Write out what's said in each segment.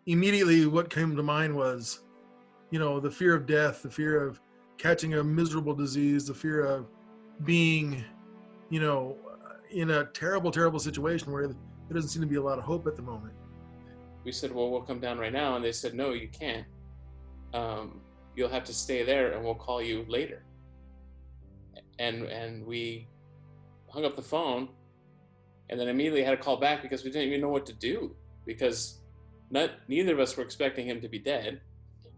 immediately what came to mind was, the fear of death, the fear of catching a miserable disease, the fear of being, you know, in a terrible, terrible situation where there doesn't seem to be a lot of hope at the moment. We said, well, we'll come down right now. And they said, no, you can't. You'll have to stay there and we'll call you later. And we hung up the phone and then immediately had to call back because we didn't even know what to do, because neither of us were expecting him to be dead,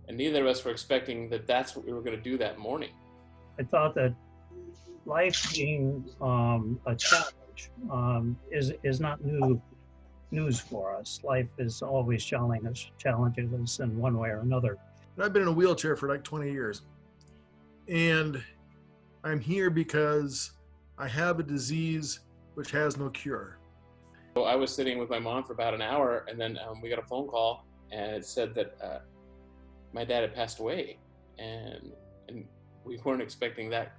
and neither of us were expecting that that's what we were going to do that morning. I thought that life being a challenge is not news for us. Life is always challenging us in one way or another. I've been in a wheelchair for like 20 years, and I'm here because I have a disease which has no cure. So I was sitting with my mom for about an hour, and then we got a phone call, and it said that my dad had passed away, and we weren't expecting that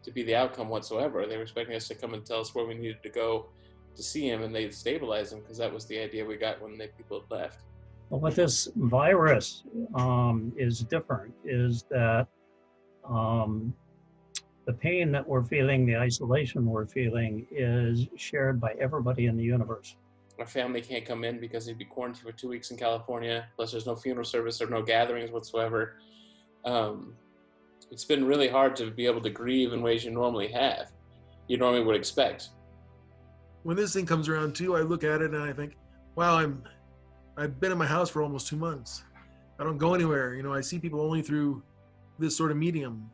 to be the outcome whatsoever. They were expecting us to come and tell us where we needed to go to see him, and they'd stabilize him, because that was the idea we got when the people had left. But what this virus is different is that the pain that we're feeling, the isolation we're feeling, is shared by everybody in the universe. Our family can't come in because they'd be quarantined for 2 weeks in California, plus there's no funeral service or no gatherings whatsoever. It's been really hard to be able to grieve in ways you normally would expect. When this thing comes around too, I look at it and I think, wow, I've been in my house for almost 2 months. I don't go anywhere. I see people only through this sort of medium.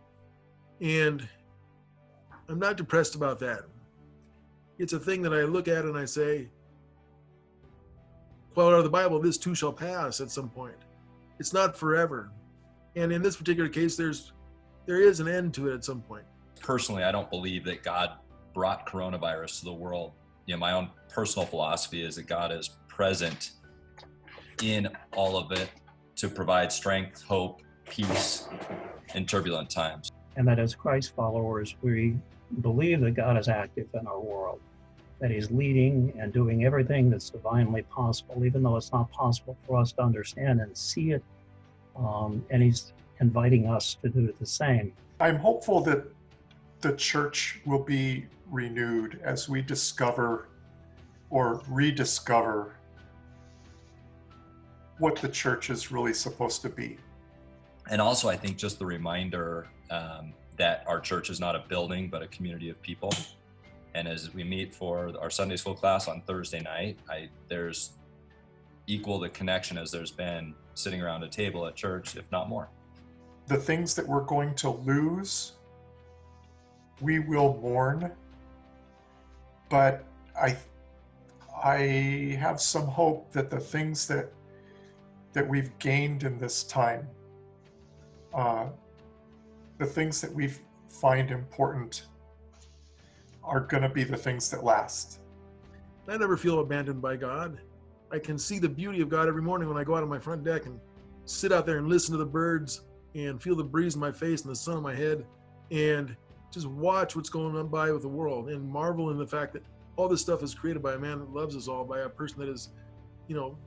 And I'm not depressed about that. It's a thing that I look at and I say, well, out of the Bible, this too shall pass at some point. It's not forever. And in this particular case, there is an end to it at some point. Personally, I don't believe that God brought coronavirus to the world. My own personal philosophy is that God is present in all of it to provide strength, hope, peace in turbulent times. And that as Christ followers, we believe that God is active in our world, that he's leading and doing everything that's divinely possible, even though it's not possible for us to understand and see it. And he's inviting us to do the same. I'm hopeful that the church will be renewed as we discover or rediscover what the church is really supposed to be. And also, I think just the reminder that our church is not a building, but a community of people. And as we meet for our Sunday school class on Thursday night, there's equal the connection as there's been sitting around a table at church, if not more. The things that we're going to lose, we will mourn, but I have some hope that the things that we've gained in this time, the things that we find important, are going to be the things that last. I never feel abandoned by God. I can see the beauty of God every morning when I go out on my front deck and sit out there and listen to the birds and feel the breeze in my face and the sun on my head and just watch what's going on by with the world and marvel in the fact that all this stuff is created by a man that loves us all, by a person that is,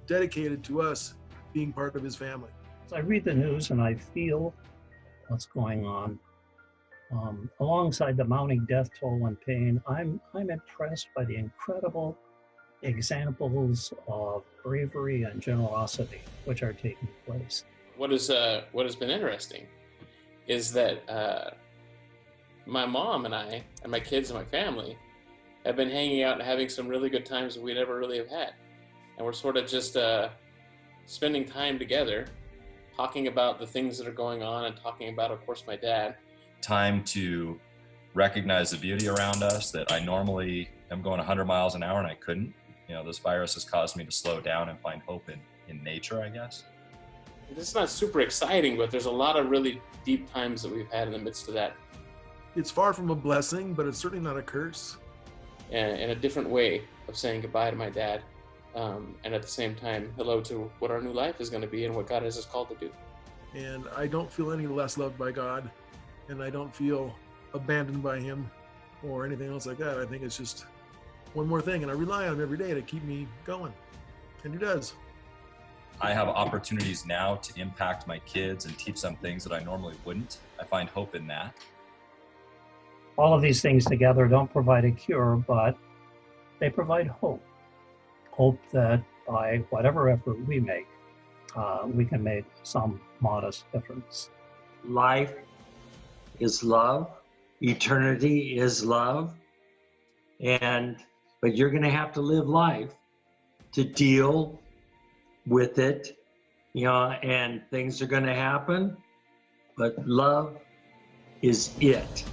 dedicated to us being part of his family. As I read the news and I feel what's going on, alongside the mounting death toll and pain, I'm impressed by the incredible examples of bravery and generosity which are taking place. What has been interesting is that my mom and I and my kids and my family have been hanging out and having some really good times that we never really have had. And we're sort of just spending time together, talking about the things that are going on and talking about, of course, my dad. Time to recognize the beauty around us that I normally am going 100 miles an hour and I couldn't. This virus has caused me to slow down and find hope in nature, I guess. It's not super exciting, but there's a lot of really deep times that we've had in the midst of that. It's far from a blessing, but it's certainly not a curse. And a different way of saying goodbye to my dad. And at the same time, hello to what our new life is going to be and what God has us called to do. And I don't feel any less loved by God, and I don't feel abandoned by him or anything else like that. I think it's just one more thing, and I rely on him every day to keep me going, and he does. I have opportunities now to impact my kids and teach them things that I normally wouldn't. I find hope in that. All of these things together don't provide a cure, but they provide hope. Hope that by whatever effort we make, we can make some modest difference. Life is love. Eternity is love. But you're going to have to live life to deal with it, and things are going to happen. But love is it.